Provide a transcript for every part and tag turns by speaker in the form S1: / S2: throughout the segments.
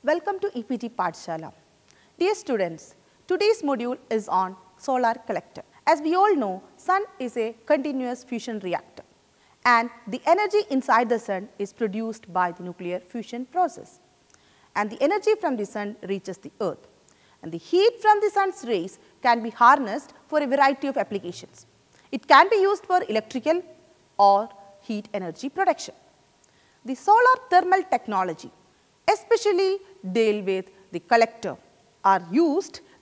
S1: Welcome to EPT Pathshala. Dear students, today's module is on solar collector. As we all know, sun is a continuous fusion reactor and the energy inside the sun is produced by the nuclear fusion process. And the energy from the sun reaches the earth. And the heat from the sun's rays can be harnessed for a variety of applications. It can be used for electrical or heat energy production. The solar thermal technology especially deal with the collector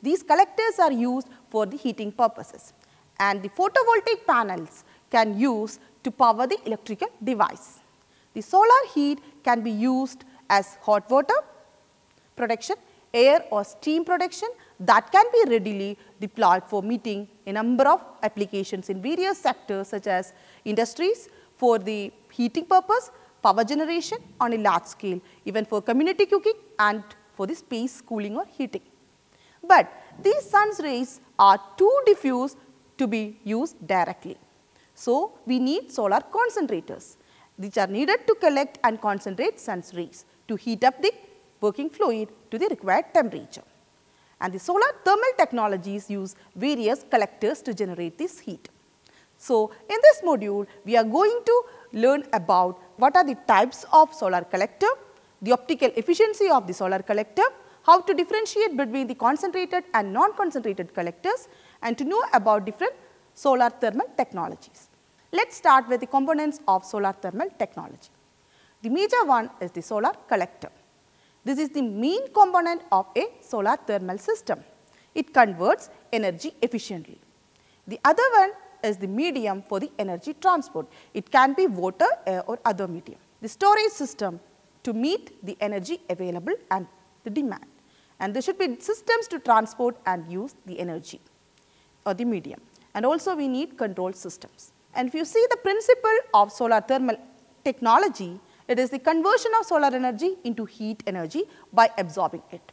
S1: these collectors are used for the heating purposes and the photovoltaic panels can use to power the electrical device. The solar heat can be used as hot water production, air or steam production that can be readily deployed for meeting a number of applications in various sectors such as industries for the heating purpose, power generation on a large scale, even for community cooking and for the space cooling or heating. But these sun's rays are too diffuse to be used directly. So, we need solar concentrators which are needed to collect and concentrate sun's rays to heat up the working fluid to the required temperature. And the solar thermal technologies use various collectors to generate this heat. So, in this module, we are going to learn about what are the types of solar collector, the optical efficiency of the solar collector, how to differentiate between the concentrated and non-concentrated collectors and to know about different solar thermal technologies. Let us start with the components of solar thermal technology. The major one is the solar collector. This is the main component of a solar thermal system. It converts energy efficiently. The other one is the medium for the energy transport. It can be water, air or other medium. The storage system to meet the energy available and the demand. And there should be systems to transport and use the energy or the medium. And also we need control systems. And if you see the principle of solar thermal technology, it is the conversion of solar energy into heat energy by absorbing it.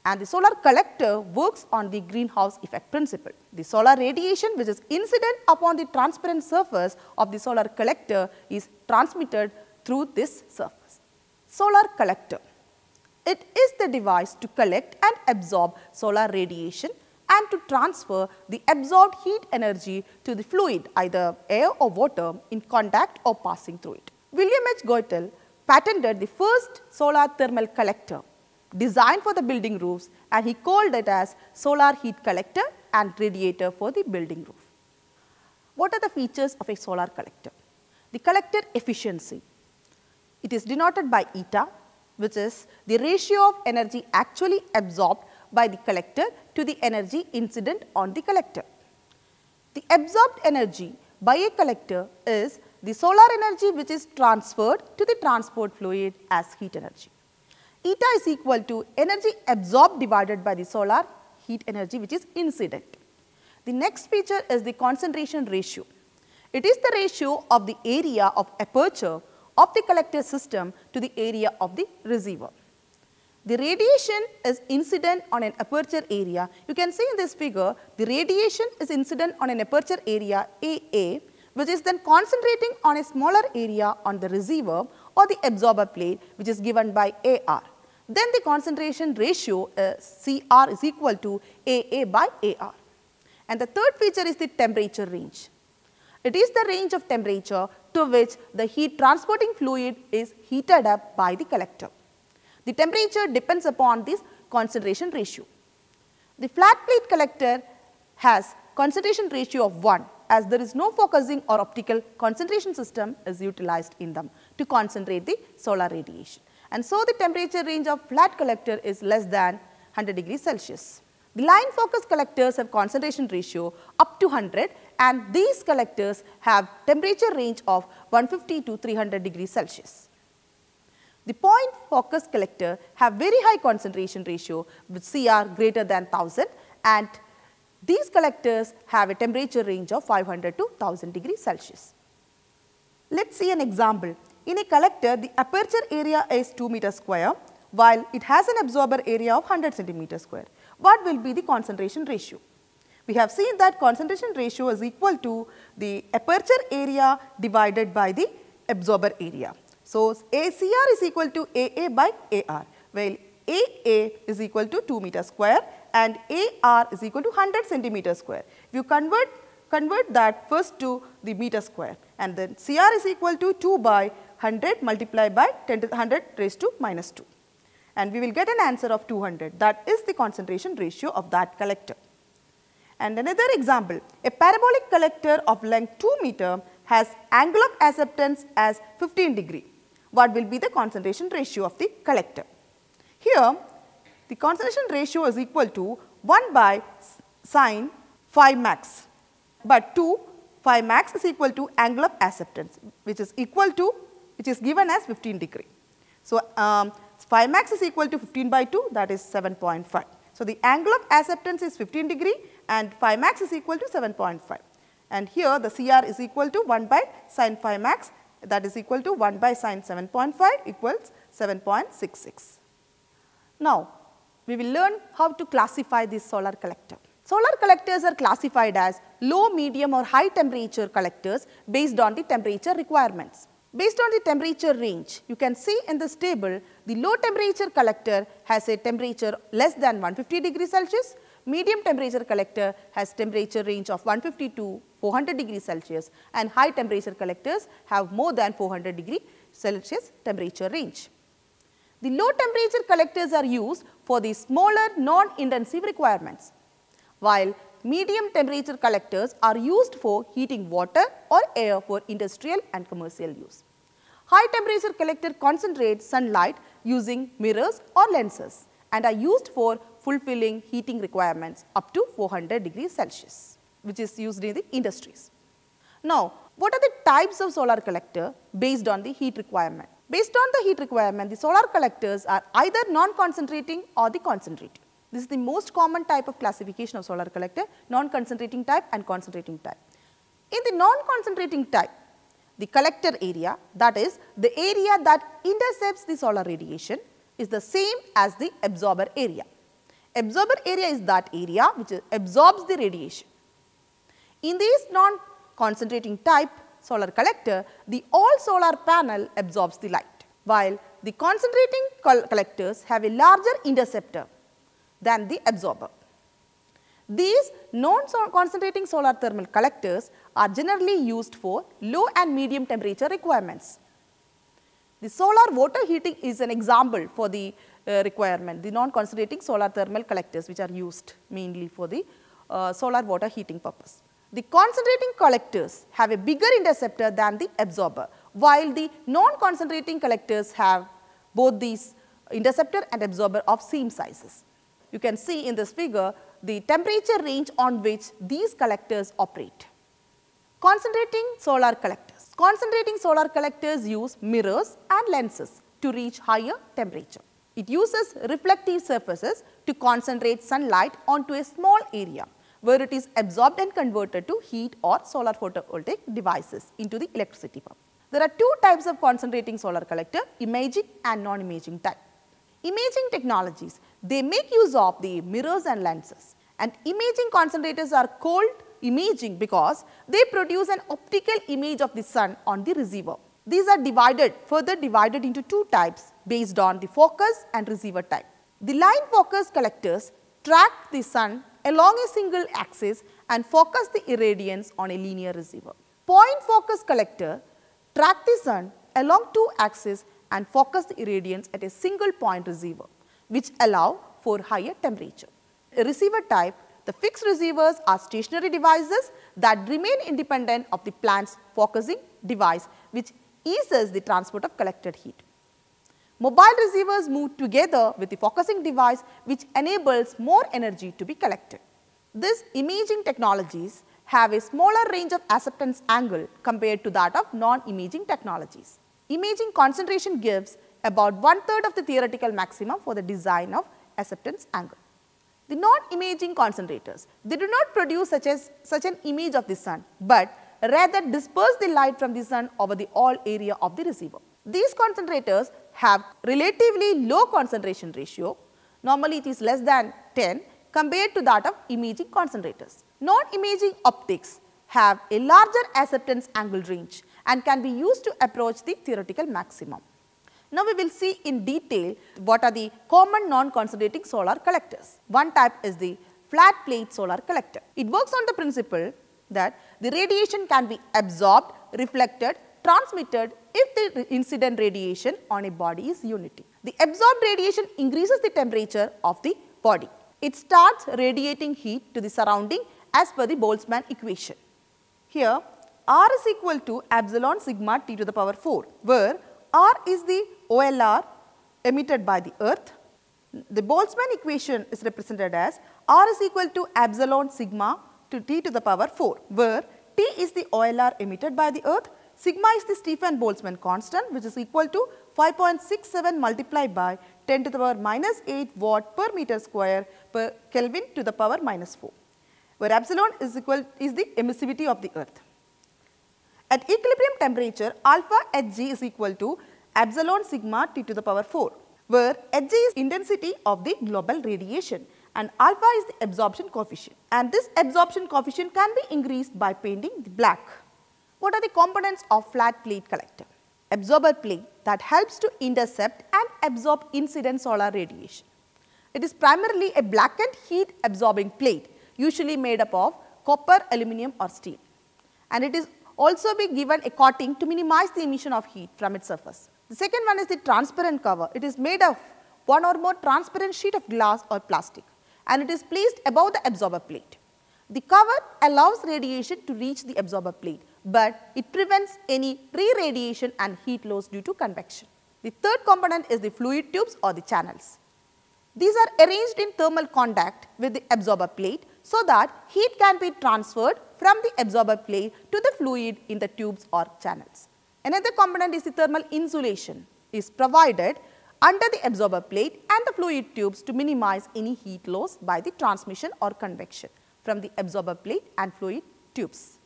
S1: And the solar collector works on the greenhouse effect principle. The solar radiation which is incident upon the transparent surface of the solar collector is transmitted through this surface. Solar collector. It is the device to collect and absorb solar radiation and to transfer the absorbed heat energy to the fluid, either air or water, in contact or passing through it. William H. Goethel patented the first solar thermal collector designed for the building roofs and he called it as solar heat collector and radiator for the building roof. What are the features of a solar collector? The collector efficiency. It is denoted by eta, which is the ratio of energy actually absorbed by the collector to the energy incident on the collector. The absorbed energy by a collector is the solar energy which is transferred to the transport fluid as heat energy. Eta is equal to energy absorbed divided by the solar heat energy which is incident. The next feature is the concentration ratio. It is the ratio of the area of aperture of the collector system to the area of the receiver. The radiation is incident on an aperture area. You can see in this figure, the radiation is incident on an aperture area AA, which is then concentrating on a smaller area on the receiver or the absorber plate, which is given by AR. Then the concentration ratio CR is equal to AA by AR. And the third feature is the temperature range. It is the range of temperature to which the heat transporting fluid is heated up by the collector. The temperature depends upon this concentration ratio. The flat plate collector has concentration ratio of 1 as there is no focusing or optical concentration system is utilized in them to concentrate the solar radiation. And so, the temperature range of flat collector is less than 100 degrees Celsius. The line focus collectors have concentration ratio up to 100 and these collectors have temperature range of 150 to 300 degrees Celsius. The point focus collector have very high concentration ratio with CR greater than 1000 and these collectors have a temperature range of 500 to 1000 degrees Celsius. Let us see an example. In a collector, the aperture area is 2 meters square while it has an absorber area of 100 centimeters square. What will be the concentration ratio? We have seen that concentration ratio is equal to the aperture area divided by the absorber area. So, ACR is equal to AA by AR, while AA is equal to 2 meter square and AR is equal to 100 centimeter square. If you convert that first to the meter square, and then CR is equal to 2 by 100 multiplied by 10 to the 100 raised to minus 2. And we will get an answer of 200. That is the concentration ratio of that collector. And another example, a parabolic collector of length 2 meter has angle of acceptance as 15 degree. What will be the concentration ratio of the collector? Here, the concentration ratio is equal to 1 by sine phi max, but 2 phi max is equal to angle of acceptance, which is given as 15 degree. So, phi max is equal to 15 by 2, that is 7.5. So, the angle of acceptance is 15 degree and phi max is equal to 7.5. And here the CR is equal to 1 by sine phi max, that is equal to 1 by sine 7.5 equals 7.66. Now, we will learn how to classify this solar collector. Solar collectors are classified as low, medium or high temperature collectors based on the temperature requirements. Based on the temperature range, you can see in this table, the low temperature collector has a temperature less than 150 degrees Celsius, medium temperature collector has temperature range of 150 to 400 degrees Celsius, and high temperature collectors have more than 400 degrees Celsius temperature range. The low temperature collectors are used for the smaller non-intensive requirements, while medium temperature collectors are used for heating water or air for industrial and commercial use. High temperature collector concentrates sunlight using mirrors or lenses and are used for fulfilling heating requirements up to 400 degrees Celsius, which is used in the industries. Now, what are the types of solar collector based on the heat requirement? Based on the heat requirement, the solar collectors are either non-concentrating or the concentrating. This is the most common type of classification of solar collector, non-concentrating type and concentrating type. In the non-concentrating type, the collector area, that is the area that intercepts the solar radiation, is the same as the absorber area. Absorber area is that area which absorbs the radiation. In this non-concentrating type solar collector, the all solar panel absorbs the light, while the concentrating collectors have a larger interceptor than the absorber. These non-concentrating solar thermal collectors are generally used for low and medium temperature requirements. The solar water heating is an example for the requirement, the non-concentrating solar thermal collectors which are used mainly for the solar water heating purpose. The concentrating collectors have a bigger interceptor than the absorber, while the non-concentrating collectors have both these interceptor and absorber of same sizes. You can see in this figure the temperature range on which these collectors operate. Concentrating solar collectors. Concentrating solar collectors use mirrors and lenses to reach higher temperature. It uses reflective surfaces to concentrate sunlight onto a small area where it is absorbed and converted to heat or solar photovoltaic devices into the electricity pump. There are two types of concentrating solar collector, imaging and non-imaging type. Imaging technologies, they make use of the mirrors and lenses, and imaging concentrators are called imaging because they produce an optical image of the sun on the receiver. These are further divided into two types based on the focus and receiver type. The line focus collectors track the sun along a single axis and focus the irradiance on a linear receiver. Point focus collector track the sun along two axes and focus the irradiance at a single point receiver, which allow for higher temperature. A receiver type, the fixed receivers are stationary devices that remain independent of the plant's focusing device, which eases the transport of collected heat. Mobile receivers move together with the focusing device, which enables more energy to be collected. These imaging technologies have a smaller range of acceptance angle compared to that of non-imaging technologies. Imaging concentration gives about 1/3 of the theoretical maximum for the design of acceptance angle. The non-imaging concentrators, they do not produce such an image of the sun, but rather disperse the light from the sun over the all area of the receiver. These concentrators have relatively low concentration ratio, normally it is less than 10 compared to that of imaging concentrators. Non-imaging optics have a larger acceptance angle range and can be used to approach the theoretical maximum. Now we will see in detail what are the common non-concentrating solar collectors. One type is the flat plate solar collector. It works on the principle that the radiation can be absorbed, reflected, transmitted if the incident radiation on a body is unity. The absorbed radiation increases the temperature of the body. It starts radiating heat to the surrounding as per the Boltzmann equation. Here R is equal to epsilon sigma T to the power 4, where R is the OLR emitted by the earth. The Boltzmann equation is represented as R is equal to epsilon sigma to T to the power 4, where T is the OLR emitted by the earth, sigma is the Stefan Boltzmann constant, which is equal to 5.67 multiplied by 10 to the power minus 8 watt per meter square per Kelvin to the power minus 4, where epsilon is the emissivity of the earth. At equilibrium temperature, alpha Hg is equal to epsilon sigma T to the power 4, where Hg is intensity of the global radiation and alpha is the absorption coefficient, and this absorption coefficient can be increased by painting the black. What are the components of flat plate collector? Absorber plate that helps to intercept and absorb incident solar radiation. It is primarily a blackened heat absorbing plate, usually made up of copper, aluminum or steel, and it is also be given a coating to minimize the emission of heat from its surface. The second one is the transparent cover. It is made of one or more transparent sheet of glass or plastic, and it is placed above the absorber plate. The cover allows radiation to reach the absorber plate, but it prevents any re-radiation and heat loss due to convection. The third component is the fluid tubes or the channels. These are arranged in thermal contact with the absorber plate so that heat can be transferred from the absorber plate to the fluid in the tubes or channels. Another component is the thermal insulation is provided under the absorber plate and the fluid tubes to minimize any heat loss by the transmission or convection from the absorber plate and fluid tubes.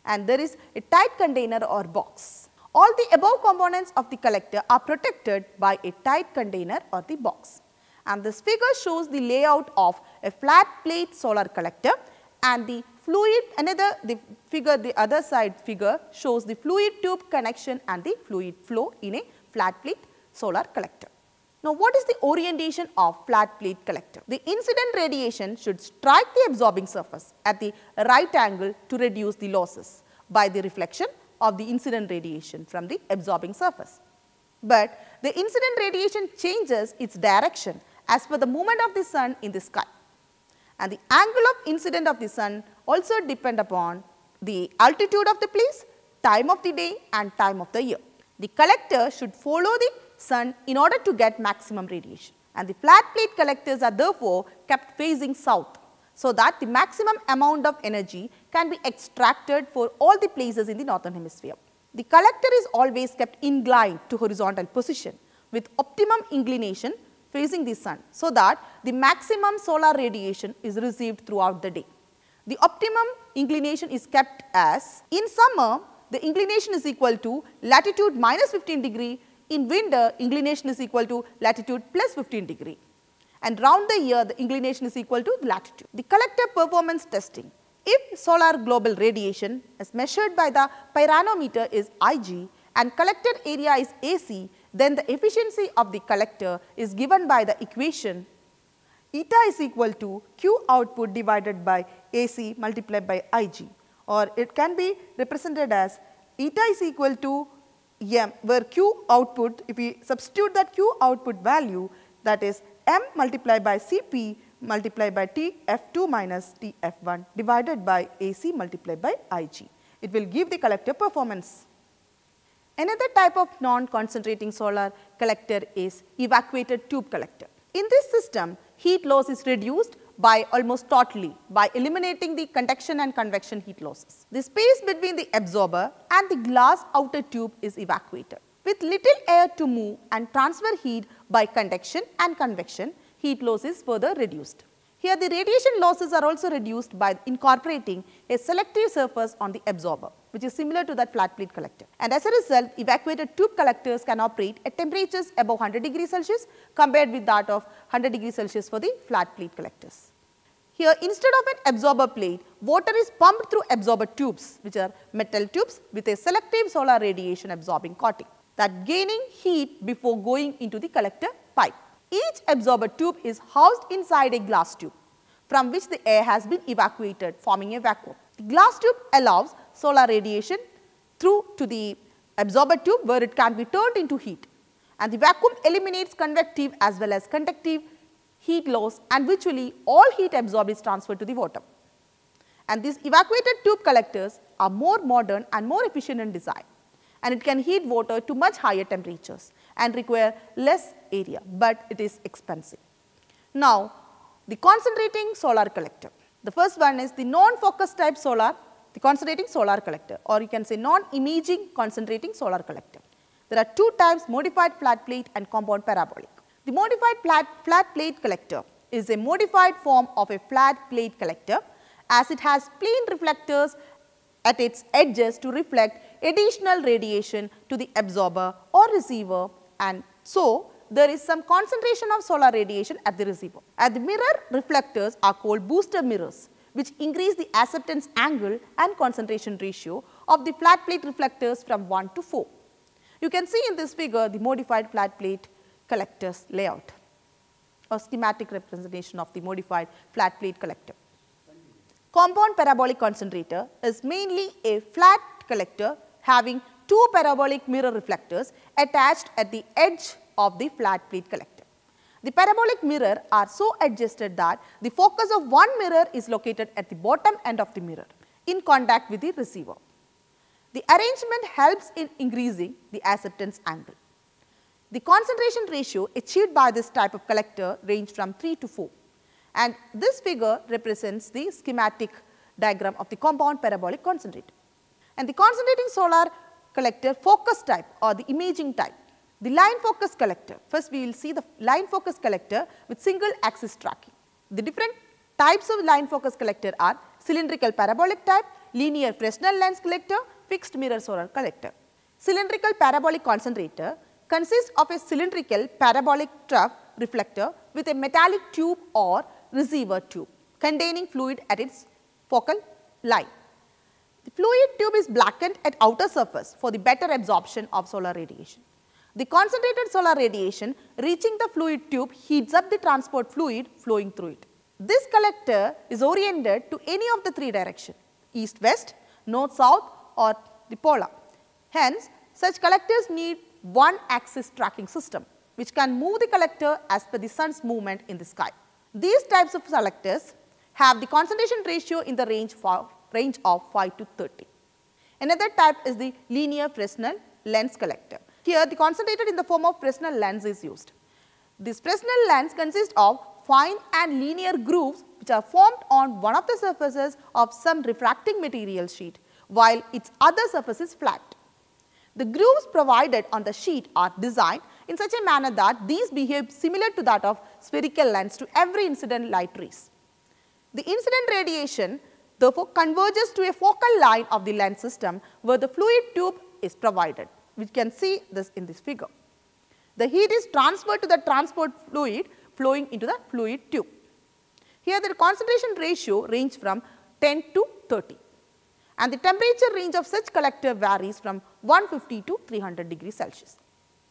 S1: And there is a tight container or box. All the above components of the collector are protected by a tight container or the box. And this figure shows the layout of a flat plate solar collector, and the fluid, the other side figure shows the fluid tube connection and the fluid flow in a flat plate solar collector. Now, what is the orientation of flat plate collector? The incident radiation should strike the absorbing surface at the right angle to reduce the losses by the reflection of the incident radiation from the absorbing surface. But the incident radiation changes its direction as per the movement of the sun in the sky, and the angle of incident of the sun also depend upon the altitude of the place, time of the day and time of the year. The collector should follow the sun in order to get maximum radiation, and the flat plate collectors are therefore kept facing south, so that the maximum amount of energy can be extracted for all the places in the northern hemisphere. The collector is always kept inclined to horizontal position with optimum inclination facing the sun, so that the maximum solar radiation is received throughout the day. The optimum inclination is kept as, in summer the inclination is equal to latitude minus 15 degree, in winter inclination is equal to latitude plus 15 degree, and round the year the inclination is equal to latitude. The collector performance testing. If solar global radiation as measured by the pyranometer is Ig and collected area is AC, then the efficiency of the collector is given by the equation eta is equal to Q output divided by AC multiplied by Ig, or it can be represented as eta is equal to M, where Q output, if we substitute that Q output value, that is M multiplied by Cp multiplied by Tf2 minus Tf1 divided by AC multiplied by Ig. It will give the collector performance. Another type of non-concentrating solar collector is evacuated tube collector. In this system, heat loss is reduced by almost totally by eliminating the conduction and convection heat losses. The space between the absorber and the glass outer tube is evacuated. With little air to move and transfer heat by conduction and convection, heat loss is further reduced. Here the radiation losses are also reduced by incorporating a selective surface on the absorber, which is similar to that flat plate collector. And as a result, evacuated tube collectors can operate at temperatures above 100 degrees Celsius compared with that of 100 degrees Celsius for the flat plate collectors. Here, instead of an absorber plate, water is pumped through absorber tubes, which are metal tubes with a selective solar radiation absorbing coating. that gaining heat before going into the collector pipe. Each absorber tube is housed inside a glass tube from which the air has been evacuated, forming a vacuum. The glass tube allows solar radiation through to the absorber tube where it can be turned into heat, and the vacuum eliminates convective as well as conductive heat loss, and virtually all heat absorbed is transferred to the water. And these evacuated tube collectors are more modern and more efficient in design, and it can heat water to much higher temperatures and require less area, but it is expensive. Now, the concentrating solar collector. The first one is the non-focus type solar, the concentrating solar collector, or you can say non-imaging concentrating solar collector. There are two types, modified flat plate and compound parabolic. The modified flat plate collector is a modified form of a flat plate collector, as it has plane reflectors at its edges to reflect additional radiation to the absorber or receiver, and so there is some concentration of solar radiation at the receiver. And the mirror reflectors are called booster mirrors, which increase the acceptance angle and concentration ratio of the flat plate reflectors from 1 to 4. You can see in this figure the modified flat plate collectors layout or schematic representation of the modified flat plate collector. Compound parabolic concentrator is mainly a flat collector having two parabolic mirror reflectors attached at the edge of the flat plate collector. The parabolic mirror are so adjusted that the focus of one mirror is located at the bottom end of the mirror in contact with the receiver. The arrangement helps in increasing the acceptance angle. The concentration ratio achieved by this type of collector range from 3 to 4, and this figure represents the schematic diagram of the compound parabolic concentrator. And the concentrating solar collector focus type or the imaging type. The line focus collector, first we will see the line focus collector with single axis tracking. The different types of line focus collector are cylindrical parabolic type, linear Fresnel lens collector, fixed mirror solar collector. Cylindrical parabolic concentrator consists of a cylindrical parabolic trough reflector with a metallic tube or receiver tube containing fluid at its focal line. The fluid tube is blackened at outer surface for the better absorption of solar radiation. The concentrated solar radiation reaching the fluid tube heats up the transport fluid flowing through it. This collector is oriented to any of the three directions, east-west, north-south or the polar. Hence, such collectors need one axis tracking system which can move the collector as per the sun's movement in the sky. These types of collectors have the concentration ratio in the range of 5 to 30. Another type is the linear Fresnel lens collector. Here the concentrator in the form of Fresnel lens is used. This Fresnel lens consists of fine and linear grooves which are formed on one of the surfaces of some refracting material sheet, while its other surface is flat. The grooves provided on the sheet are designed in such a manner that these behave similar to that of spherical lens to every incident light rays. The incident radiation therefore converges to a focal line of the lens system where the fluid tube is provided. We can see this in this figure. The heat is transferred to the transport fluid flowing into the fluid tube. Here the concentration ratio range from 10 to 30, and the temperature range of such collector varies from 150 to 300 degrees Celsius.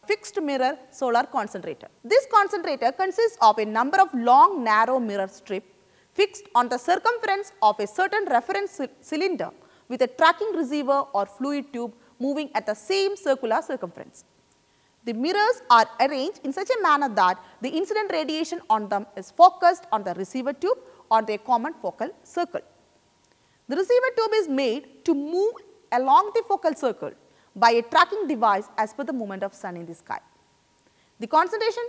S1: Fixed mirror solar concentrator. This concentrator consists of a number of long narrow mirror strips fixed on the circumference of a certain reference cylinder with a tracking receiver or fluid tube moving at the same circular circumference. The mirrors are arranged in such a manner that the incident radiation on them is focused on the receiver tube or their common focal circle. The receiver tube is made to move along the focal circle by a tracking device as per the movement of sun in the sky. The concentration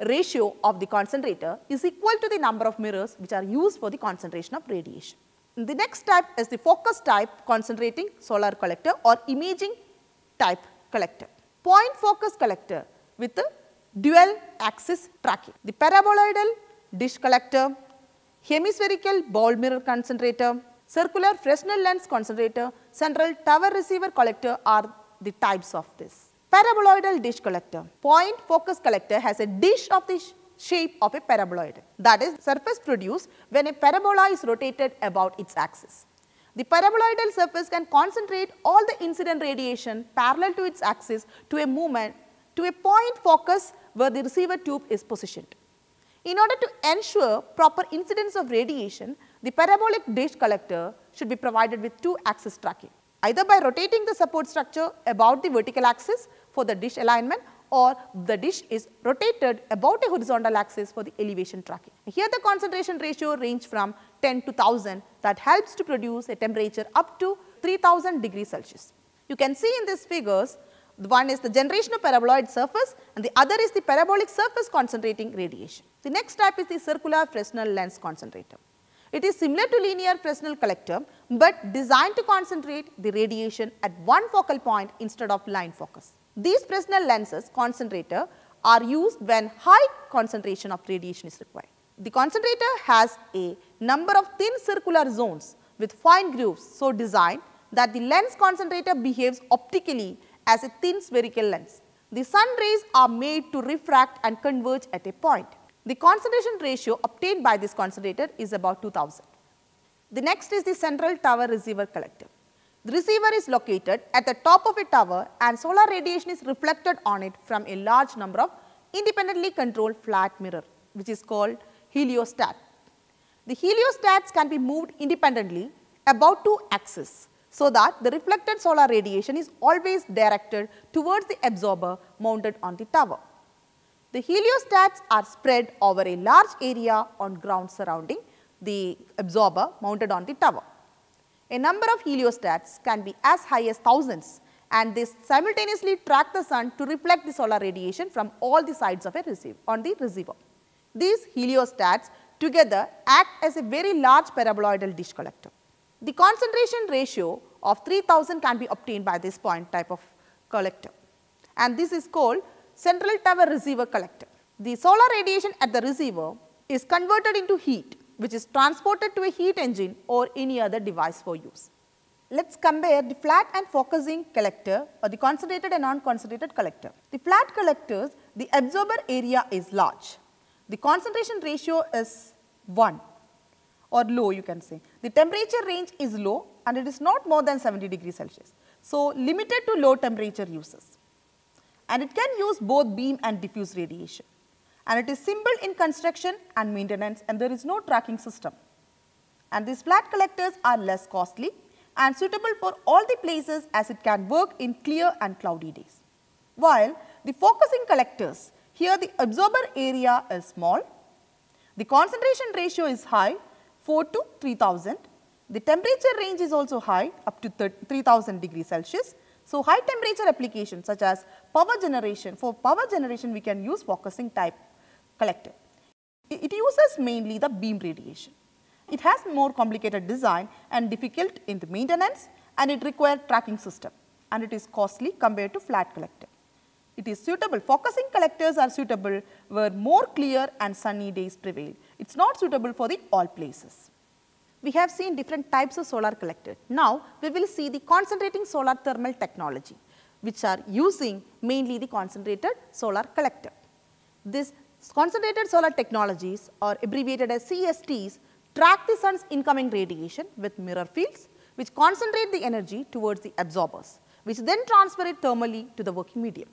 S1: ratio of the concentrator is equal to the number of mirrors which are used for the concentration of radiation. The next type is the focus type concentrating solar collector or imaging type collector. Point focus collector with the dual axis tracking. The paraboloidal dish collector, hemispherical ball mirror concentrator, circular Fresnel lens concentrator, central tower receiver collector are the types of this. Paraboloidal dish collector. Point focus collector has a dish of the shape of a paraboloid, that is surface produced when a parabola is rotated about its axis. The paraboloidal surface can concentrate all the incident radiation parallel to its axis to a point focus where the receiver tube is positioned. In order to ensure proper incidence of radiation, the parabolic dish collector should be provided with two axis tracking, either by rotating the support structure about the vertical axis for the dish alignment, or the dish is rotated about a horizontal axis for the elevation tracking. Here the concentration ratio range from 10 to 1000 that helps to produce a temperature up to 3000 degrees Celsius. You can see in these figures, the one is the generation of paraboloid surface and the other is the parabolic surface concentrating radiation. The next type is the circular Fresnel lens concentrator. It is similar to linear Fresnel collector, but designed to concentrate the radiation at one focal point instead of line focus. These Fresnel lenses concentrator are used when high concentration of radiation is required. The concentrator has a number of thin circular zones with fine grooves so designed that the lens concentrator behaves optically as a thin spherical lens. The sun rays are made to refract and converge at a point. The concentration ratio obtained by this concentrator is about 2000. The next is the central tower receiver collector. The receiver is located at the top of a tower and solar radiation is reflected on it from a large number of independently controlled flat mirror, which is called heliostat. The heliostats can be moved independently about two axes so that the reflected solar radiation is always directed towards the absorber mounted on the tower. The heliostats are spread over a large area on ground surrounding the absorber mounted on the tower. A number of heliostats can be as high as thousands and they simultaneously track the sun to reflect the solar radiation from all the sides of a receiver. These heliostats together act as a very large paraboloidal dish collector. The concentration ratio of 3000 can be obtained by this point type of collector, and this is called central tower receiver collector. The solar radiation at the receiver is converted into heat, which is transported to a heat engine or any other device for use. Let us compare the flat and focusing collector or the concentrated and non-concentrated collector. The flat collectors, the absorber area is large. The concentration ratio is 1 or low, you can say. The temperature range is low and it is not more than 70 degrees Celsius. So, limited to low temperature uses, and it can use both beam and diffuse radiation, and it is simple in construction and maintenance and there is no tracking system. And these flat collectors are less costly and suitable for all the places as it can work in clear and cloudy days. While the focusing collectors, here the absorber area is small, the concentration ratio is high, 4 to 3000, the temperature range is also high up to 3000 degrees Celsius. So, high temperature applications such as power generation, for power generation we can use focusing type collector. It uses mainly the beam radiation. It has more complicated design and difficult in the maintenance, and it requires tracking system, and it is costly compared to flat collector. It is suitable, focusing collectors are suitable where more clear and sunny days prevail. It is not suitable for the all places. We have seen different types of solar collector. Now, we will see the concentrating solar thermal technology, which are using mainly the concentrated solar collector. This concentrated solar technologies, or abbreviated as CSTs, track the sun's incoming radiation with mirror fields, which concentrate the energy towards the absorbers, which then transfer it thermally to the working medium.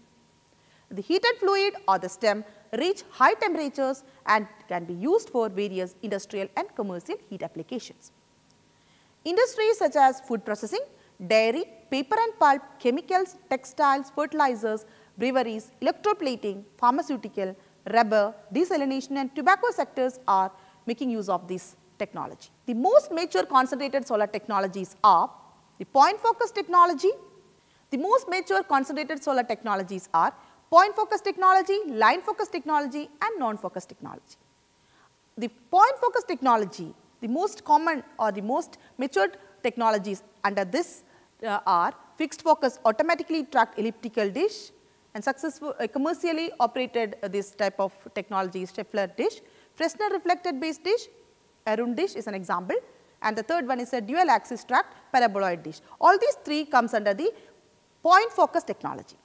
S1: The heated fluid or the stem reach high temperatures and can be used for various industrial and commercial heat applications. Industries such as food processing, dairy, paper and pulp, chemicals, textiles, fertilizers, breweries, electroplating, pharmaceutical, rubber, desalination and tobacco sectors are making use of this technology. The most mature concentrated solar technologies are the point focus technology. The most mature concentrated solar technologies are point focus technology, line focus technology and non-focus technology. The point focus technology, the most common or the most matured technologies under this are fixed focus automatically tracked elliptical dish, and successful commercially operated this type of technology is Schaeffler dish, Fresnel reflected based dish, Arun dish is an example, and the third one is a dual axis tracked paraboloid dish. All these three comes under the point focus technology.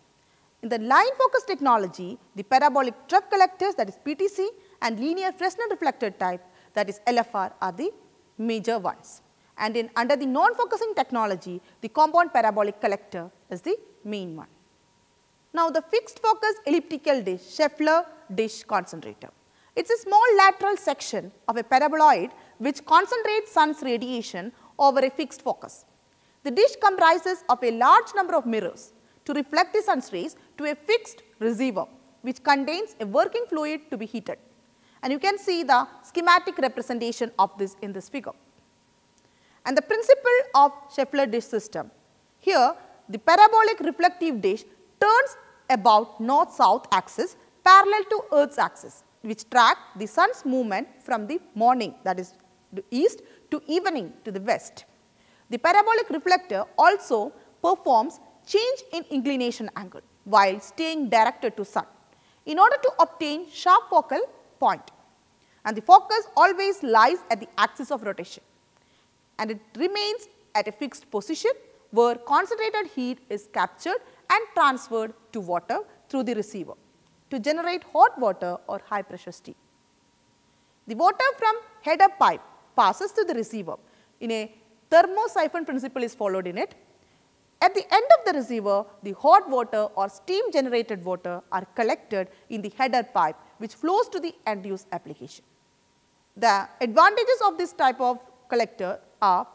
S1: In the line focus technology, the parabolic trough collectors, that is PTC, and linear Fresnel reflected type, that is LFR, are the major ones. and under the non-focusing technology, the compound parabolic collector is the main one. Now, the fixed focus elliptical dish, Scheffler dish concentrator. It is a small lateral section of a paraboloid which concentrates sun's radiation over a fixed focus. The dish comprises of a large number of mirrors to reflect the sun's rays to a fixed receiver which contains a working fluid to be heated. And you can see the schematic representation of this in this figure. And the principle of Scheffler dish system. Here, the parabolic reflective dish turns about north-south axis parallel to Earth's axis, which track the sun's movement from the morning, that is the east, to evening to the west. The parabolic reflector also performs change in inclination angle while staying directed to sun in order to obtain sharp focal point, and the focus always lies at the axis of rotation, and it remains at a fixed position where concentrated heat is captured and transferred to water through the receiver to generate hot water or high pressure steam. The water from header pipe passes to the receiver in a thermosiphon principle is followed in it. At the end of the receiver, the hot water or steam generated water are collected in the header pipe which flows to the end use application. The advantages of this type of collector are,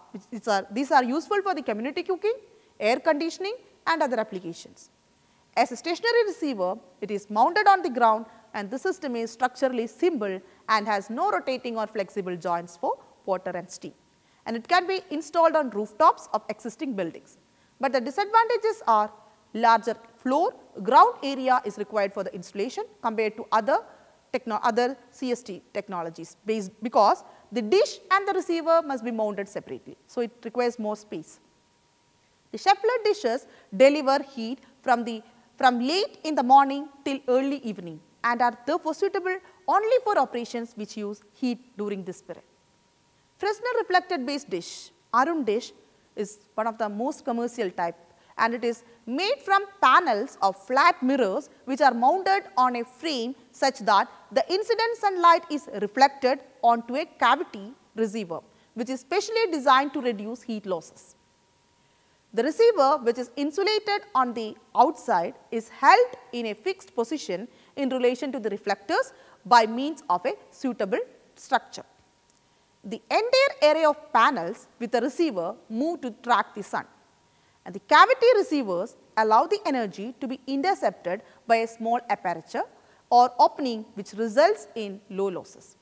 S1: these are useful for the community cooking, air conditioning and other applications. As a stationary receiver, it is mounted on the ground and the system is structurally simple and has no rotating or flexible joints for water and steam, and it can be installed on rooftops of existing buildings. But the disadvantages are larger floor, ground area is required for the installation compared to other CST technologies because the dish and the receiver must be mounted separately. So, it requires more space. The Scheffler dishes deliver heat from late in the morning till early evening and are therefore suitable only for operations which use heat during this period. Fresnel reflected based dish, Arun dish, is one of the most commercial type, and it is made from panels of flat mirrors which are mounted on a frame such that the incident sunlight is reflected onto a cavity receiver which is specially designed to reduce heat losses. The receiver, which is insulated on the outside, is held in a fixed position in relation to the reflectors by means of a suitable structure. The entire array of panels with the receiver move to track the sun, and the cavity receivers allow the energy to be intercepted by a small aperture or opening which results in low losses.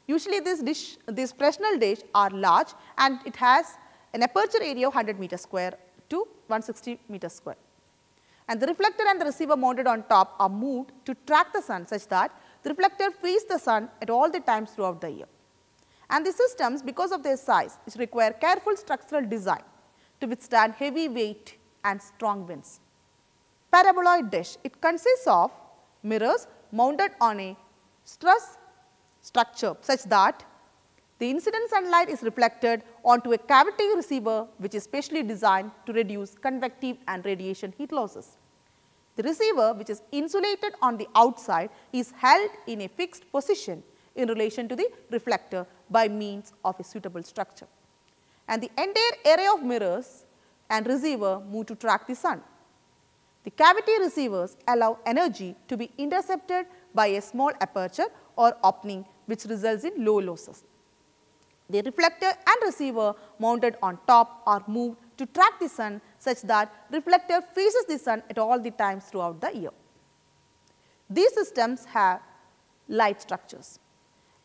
S1: Usually these Fresnel dish are large and it has an aperture area of 100 meter square to 160 meter square. And the reflector and the receiver mounted on top are moved to track the sun such that the reflector faces the sun at all the times throughout the year. And the systems, because of their size, which require careful structural design to withstand heavy weight and strong winds. Paraboloid dish, it consists of mirrors mounted on a truss structure such that the incident sunlight is reflected onto a cavity receiver which is specially designed to reduce convective and radiation heat losses. The receiver, which is insulated on the outside, is held in a fixed position in relation to the reflector by means of a suitable structure. And the entire array of mirrors and receiver move to track the sun. The cavity receivers allow energy to be intercepted by a small aperture or opening which results in low losses. The reflector and receiver mounted on top are moved to track the sun such that reflector faces the sun at all the times throughout the year. These systems have light structures,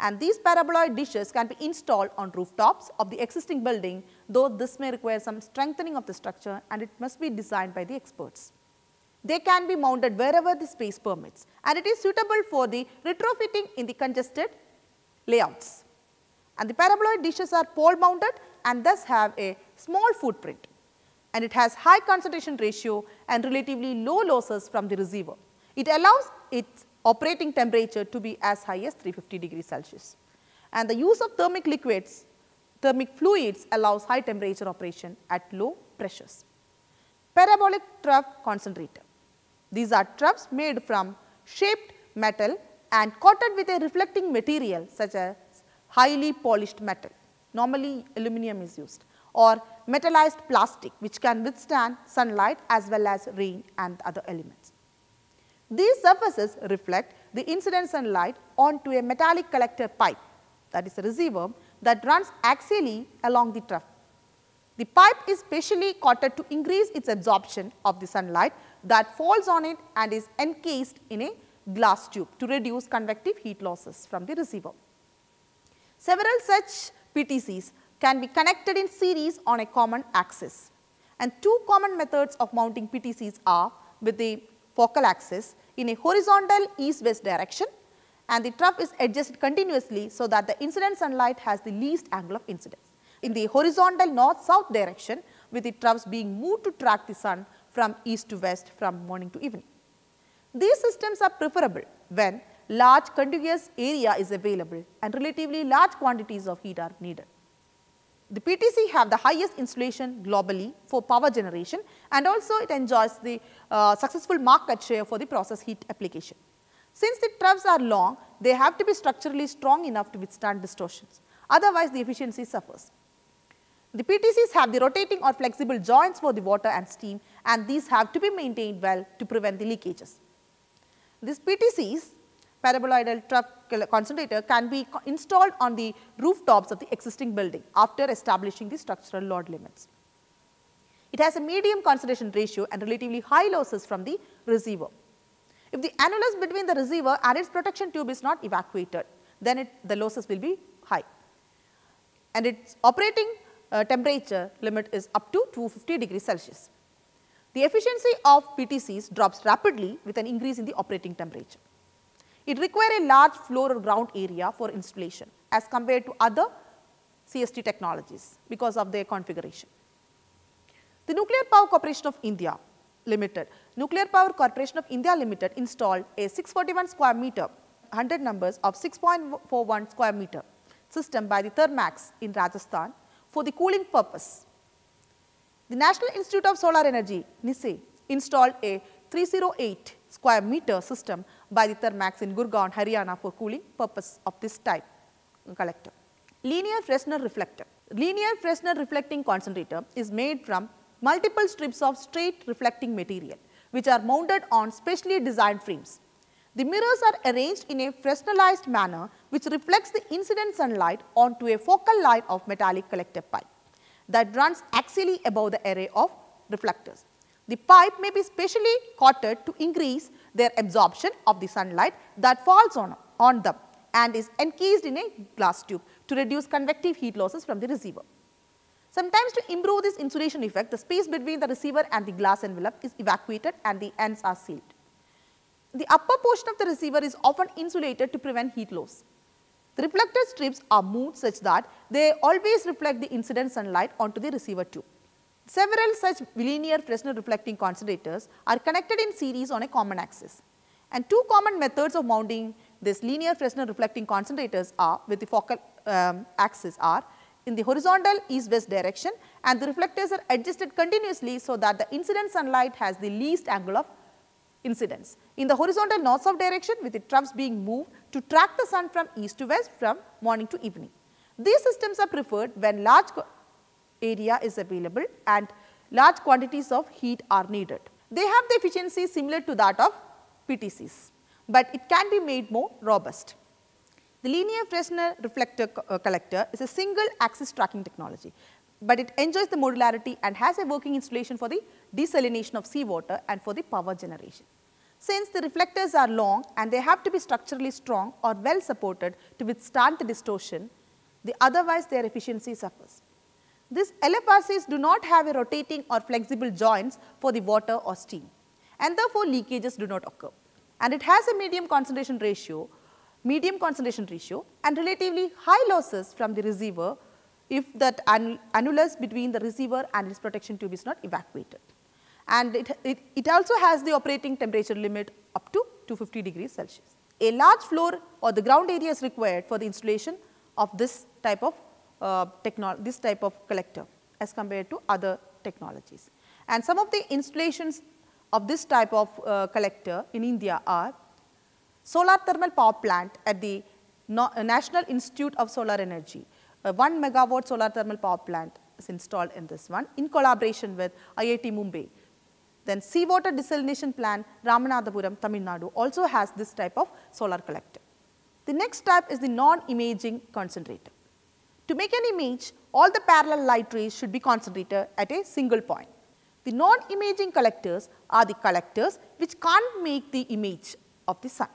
S1: and these paraboloid dishes can be installed on rooftops of the existing building, though this may require some strengthening of the structure and it must be designed by the experts. They can be mounted wherever the space permits, and it is suitable for the retrofitting in the congested layouts. And the paraboloid dishes are pole mounted and thus have a small footprint, and it has high concentration ratio and relatively low losses from the receiver. It allows its operating temperature to be as high as 350 degrees Celsius. And the use of thermic fluids allows high temperature operation at low pressures. Parabolic trough concentrator. These are troughs made from shaped metal and coated with a reflecting material such as highly polished metal. normally aluminum is used, or metallized plastic which can withstand sunlight as well as rain and other elements. These surfaces reflect the incident sunlight onto a metallic collector pipe, that is a receiver, that runs axially along the trough. The pipe is specially coated to increase its absorption of the sunlight that falls on it and is encased in a glass tube to reduce convective heat losses from the receiver. Several such PTCs can be connected in series on a common axis, and two common methods of mounting PTCs are with the focal axis in a horizontal east-west direction, and the trough is adjusted continuously so that the incident sunlight has the least angle of incidence. In the horizontal north-south direction, with the troughs being moved to track the sun from east to west from morning to evening. These systems are preferable when large contiguous area is available and relatively large quantities of heat are needed. The PTC have the highest insulation globally for power generation, and also it enjoys the successful market share for the process heat application. Since the troughs are long, they have to be structurally strong enough to withstand distortions, otherwise the efficiency suffers. The PTCs have the rotating or flexible joints for the water and steam, and these have to be maintained well to prevent the leakages. These PTCs, paraboloidal trough concentrator, can be installed on the rooftops of the existing building after establishing the structural load limits. It has a medium concentration ratio and relatively high losses from the receiver. If the annulus between the receiver and its protection tube is not evacuated, then the losses will be high, and its operating temperature limit is up to 250 degrees Celsius. The efficiency of PTCs drops rapidly with an increase in the operating temperature. It requires a large floor or ground area for installation as compared to other CST technologies because of their configuration. The Nuclear Power Corporation of India Limited, Nuclear Power Corporation of India Limited installed a 641 square meter, 100 numbers of 6.41 square meter system by the Thermax in Rajasthan for the cooling purpose. The National Institute of Solar Energy, NISE, installed a 308 square meter system by the Thermax in Gurgaon, Haryana for cooling purpose of this type collector. Linear Fresnel reflector. Linear Fresnel reflecting concentrator is made from multiple strips of straight reflecting material which are mounted on specially designed frames. The mirrors are arranged in a Fresnelized manner which reflects the incident sunlight onto a focal line of metallic collector pipe that runs axially above the array of reflectors. The pipe may be specially coated to increase their absorption of the sunlight that falls on them and is encased in a glass tube to reduce convective heat losses from the receiver. Sometimes to improve this insulation effect, the space between the receiver and the glass envelope is evacuated and the ends are sealed. The upper portion of the receiver is often insulated to prevent heat loss. The reflector strips are moved such that they always reflect the incident sunlight onto the receiver tube. Several such linear Fresnel reflecting concentrators are connected in series on a common axis. And two common methods of mounting this linear Fresnel reflecting concentrators are with the focal axis are in the horizontal east-west direction, and the reflectors are adjusted continuously so that the incident sunlight has the least angle of incidence. In the horizontal north-south direction, with the troughs being moved to track the sun from east to west from morning to evening. These systems are preferred when large area is available and large quantities of heat are needed. They have the efficiency similar to that of PTCs, but it can be made more robust. The linear Fresnel reflector collector is a single axis tracking technology, but it enjoys the modularity and has a working installation for the desalination of seawater and for the power generation. Since the reflectors are long and they have to be structurally strong or well supported to withstand the distortion, otherwise their efficiency suffers. These LFRCs do not have a rotating or flexible joints for the water or steam, and therefore leakages do not occur. And it has a medium concentration ratio and relatively high losses from the receiver if that annulus between the receiver and its protection tube is not evacuated. And it also has the operating temperature limit up to 250 degrees Celsius. A large floor or the ground area is required for the installation of this type of collector as compared to other technologies. And some of the installations of this type of collector in India are solar thermal power plant at the National Institute of Solar Energy, A 1 megawatt solar thermal power plant is installed in this one in collaboration with IIT Mumbai. Then seawater desalination plant, Ramanathapuram, Tamil Nadu also has this type of solar collector. The next type is the non-imaging concentrator. To make an image, all the parallel light rays should be concentrated at a single point. The non-imaging collectors are the collectors which can't make the image of the sun.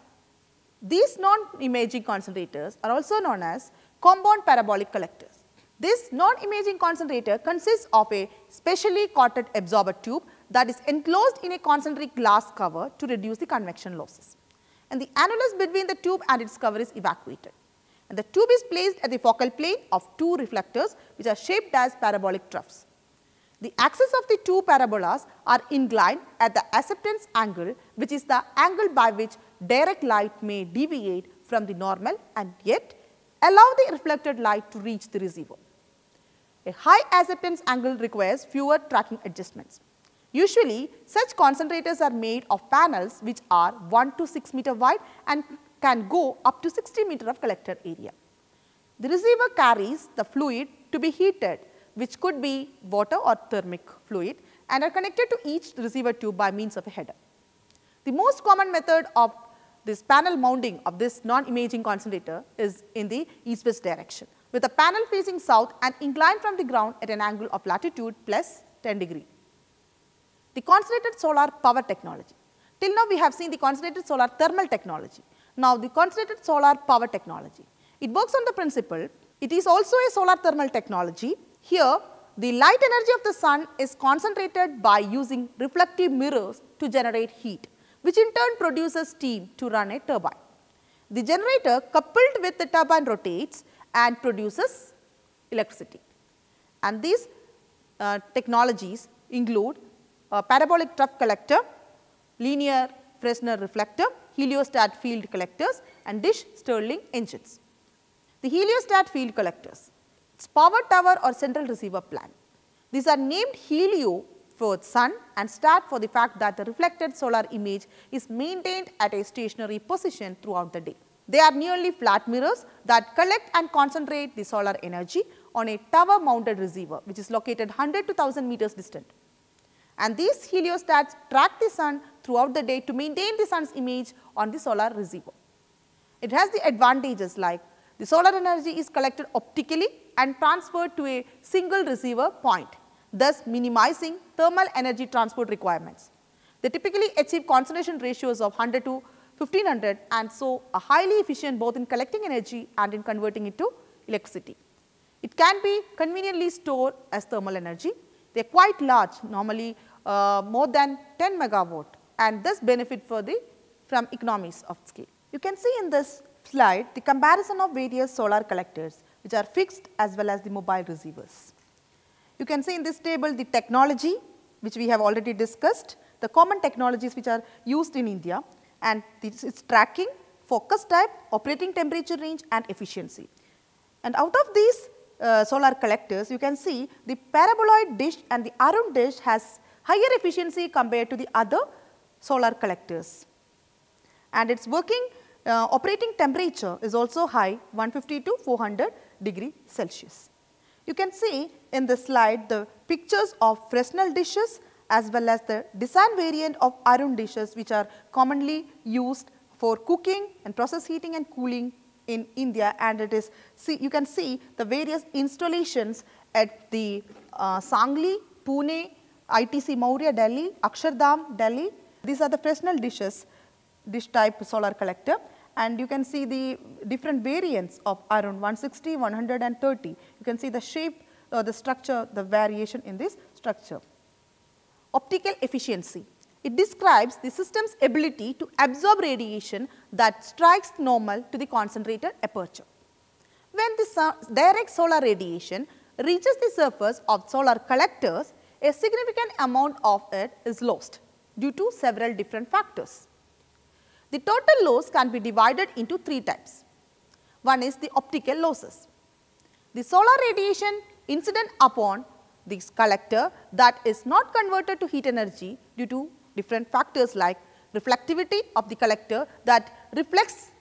S1: These non-imaging concentrators are also known as compound parabolic collectors. This non-imaging concentrator consists of a specially coated absorber tube that is enclosed in a concentric glass cover to reduce the convection losses. And the annulus between the tube and its cover is evacuated. And the tube is placed at the focal plane of two reflectors which are shaped as parabolic troughs. The axes of the two parabolas are inclined at the acceptance angle, which is the angle by which direct light may deviate from the normal and yet allow the reflected light to reach the receiver. A high acceptance angle requires fewer tracking adjustments. Usually, such concentrators are made of panels which are 1 to 6 meter wide and can go up to 60 meter of collected area. The receiver carries the fluid to be heated, which could be water or thermic fluid, and are connected to each receiver tube by means of a header. The most common method of this panel mounting of this non-imaging concentrator is in the east-west direction, with a panel facing south and inclined from the ground at an angle of latitude plus 10 degree. The concentrated solar power technology. Till now we have seen the concentrated solar thermal technology. Now the concentrated solar power technology. It works on the principle, it is also a solar thermal technology. Here the light energy of the sun is concentrated by using reflective mirrors to generate heat, which in turn produces steam to run a turbine. The generator coupled with the turbine rotates and produces electricity. And these technologies include parabolic trough collector, linear Fresnel reflector, heliostat field collectors and dish Stirling engines. The heliostat field collectors, its power tower or central receiver plant. These are named helio for sun and stat for the fact that the reflected solar image is maintained at a stationary position throughout the day. They are nearly flat mirrors that collect and concentrate the solar energy on a tower mounted receiver which is located 100 to 1000 meters distant. And these heliostats track the sun throughout the day to maintain the sun's image on the solar receiver. It has the advantages like the solar energy is collected optically and transferred to a single receiver point, thus minimizing thermal energy transport requirements. They typically achieve concentration ratios of 100 to 1500 and so are highly efficient both in collecting energy and in converting it to electricity. It can be conveniently stored as thermal energy. They are quite large, normally more than 10 megawatt, and thus benefit from economies of scale. You can see in this slide the comparison of various solar collectors which are fixed as well as the mobile receivers. You can see in this table the technology which we have already discussed, the common technologies which are used in India, and this is tracking, focus type, operating temperature range and efficiency. And out of these solar collectors, you can see the paraboloid dish and the Arun dish has higher efficiency compared to the other solar collectors. And its working operating temperature is also high, 150 to 400 degree Celsius. You can see in the slide the pictures of Fresnel dishes as well as the design variant of Arun dishes which are commonly used for cooking and process heating and cooling in India, and it is you can see the various installations at the Sangli, Pune, ITC Maurya, Delhi, Akshardham, Delhi. These are the Fresnel dishes, dish type solar collector, and you can see the different variants of Arun 160, 130. You can see the shape, the structure, the variation in this structure. Optical efficiency. It describes the system's ability to absorb radiation that strikes normal to the concentrated aperture. When the direct solar radiation reaches the surface of solar collectors, a significant amount of it is lost due to several different factors. The total loss can be divided into three types. One is the optical losses. The solar radiation incident upon this collector that is not converted to heat energy due to different factors like reflectivity of the collector that reflects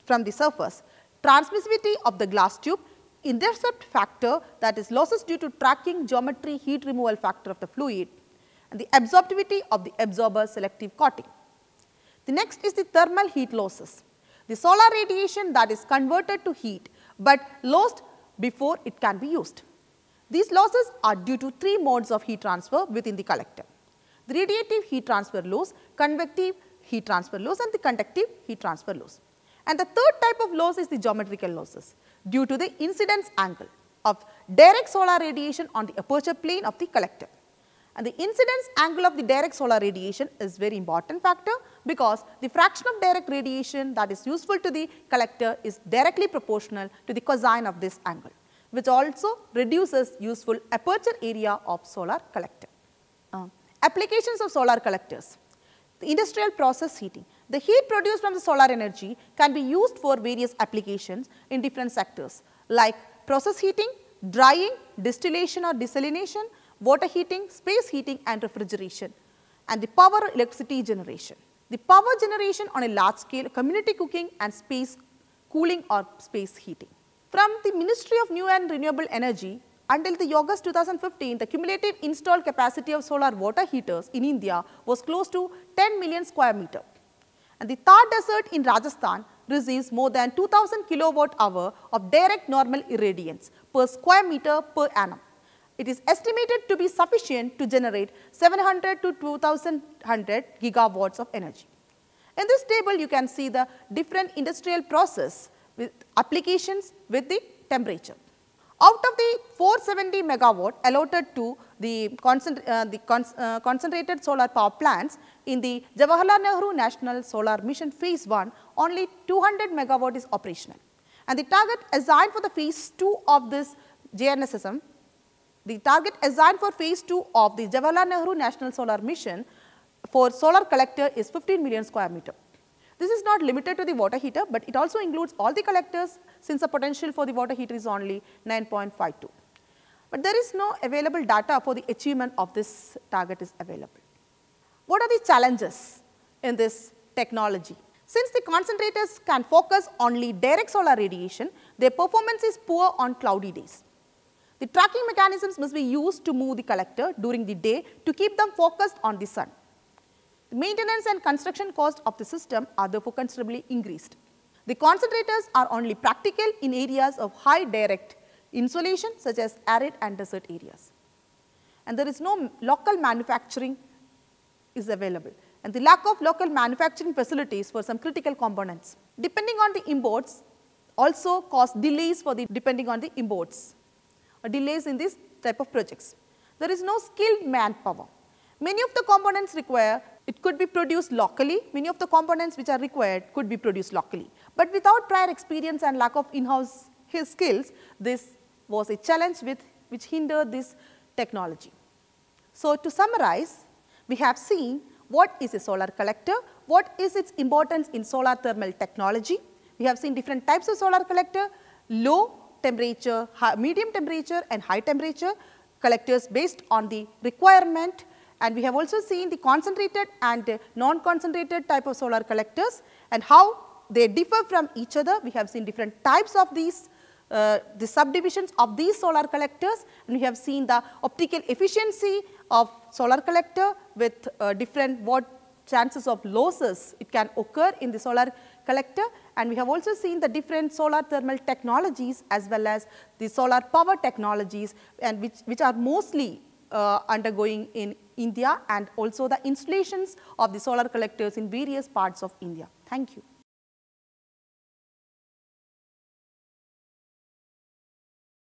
S1: from the surface, transmissivity of the glass tube, intercept factor, that is losses due to tracking geometry heat removal factor of the fluid, and the absorptivity of the absorber selective coating. The next is the thermal heat losses, the solar radiation that is converted to heat, but lost before it can be used. These losses are due to three modes of heat transfer within the collector: the radiative heat transfer loss, convective heat transfer loss, and the conductive heat transfer loss. And the third type of loss is the geometrical losses due to the incidence angle of direct solar radiation on the aperture plane of the collector. And the incidence angle of the direct solar radiation is very important factor, because the fraction of direct radiation that is useful to the collector is directly proportional to the cosine of this angle, which also reduces useful aperture area of solar collector. Applications of solar collectors. The industrial process heating. The heat produced from the solar energy can be used for various applications in different sectors like process heating, drying, distillation or desalination, water heating, space heating and refrigeration, and the power electricity generation. The power generation on a large scale, community cooking and space cooling or space heating. From the Ministry of New and Renewable Energy, until the August 2015, the cumulative installed capacity of solar water heaters in India was close to 10 million square meter. And the Thar Desert in Rajasthan receives more than 2000 kilowatt hour of direct normal irradiance per square meter per annum. It is estimated to be sufficient to generate 700 to 2100 gigawatts of energy. In this table, you can see the different industrial process with applications with the temperature. Out of the 470 megawatt allotted to the concentrated solar power plants in the Jawaharlal Nehru National Solar Mission phase 1, only 200 megawatt is operational. And the target assigned for the phase 2 of this JNSSM, the target assigned for phase 2 of the Jawaharlal Nehru National Solar Mission for solar collector is 15 million square meter. This is not limited to the water heater, but it also includes all the collectors, since the potential for the water heater is only 9.52. But there is no available data for the achievement of this target is available. What are the challenges in this technology? Since the concentrators can focus only direct solar radiation, their performance is poor on cloudy days. The tracking mechanisms must be used to move the collector during the day to keep them focused on the sun. The maintenance and construction cost of the system are therefore considerably increased. The concentrators are only practical in areas of high direct insolation such as arid and desert areas. And there is no local manufacturing is available, and the lack of local manufacturing facilities for some critical components. Depending on the imports also cause delays for the depending on the imports or delays in this type of projects. There is no skilled manpower. Many of the components require, it could be produced locally, many of the components which are required could be produced locally. But without prior experience and lack of in-house skills, this was a challenge which hindered this technology. So to summarize, we have seen what is a solar collector, what is its importance in solar thermal technology. We have seen different types of solar collector, low temperature, medium temperature and high temperature collectors based on the requirement. And we have also seen the concentrated and non-concentrated type of solar collectors and how they differ from each other. We have seen different types of these, the subdivisions of these solar collectors, and we have seen the optical efficiency of solar collector with different what chances of losses it can occur in the solar collector. And we have also seen the different solar thermal technologies as well as the solar power technologies, and which are mostly undergoing in India, and also the installations of the solar collectors in various parts of India. Thank you.